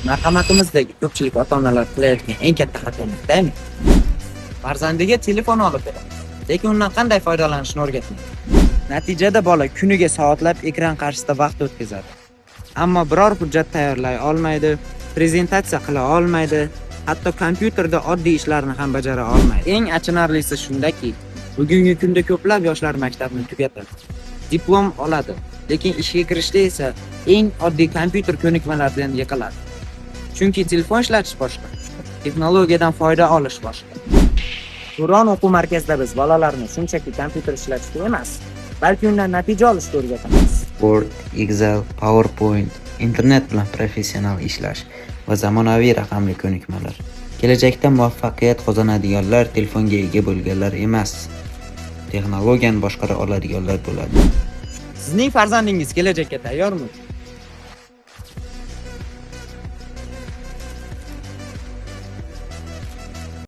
Marhamatimizdagi ko'pchilik ota-onalar qilayotgan eng katta xato nima? Farzandiga telefon olib beradi, lekin undan qanday foydalanishni o'rgatmaydi. Natijada bola kuniga soatlab ekran qarshisida vaqt o'tkazadi. Ammo biror hujjat tayyorlay olmaydi, prezentatsiya qila olmaydi, hatto kompyuterda oddiy ishlarni ham bajara olmaydi. Eng achinarlisi shundaki, bugungi kunda ko'plab yoshlar maktabni tugatadi, diplom oladi, lekin ishga kirishda esa eng oddiy kompyuter ko'nikmalaridan yiqiladi. Chunki telefon ishlatish boshqa, texnologiyadan foyda olish boshqa. Turon o'quv markazida biz bolalarni shunchaki kompyuter ishlatishga emas, balki undan natija olishga o'rgatamiz. Word, Excel, PowerPoint, internet bilan professional ishlash va zamonaviy raqamli ko'nikmalar. Kelajakda muvaffaqiyat qozonadiganlar telefonga ega bo'lganlar emas, texnologiyani boshqara oladiganlar bo'ladi. Sizning farzandingiz kelajakka tayyormi?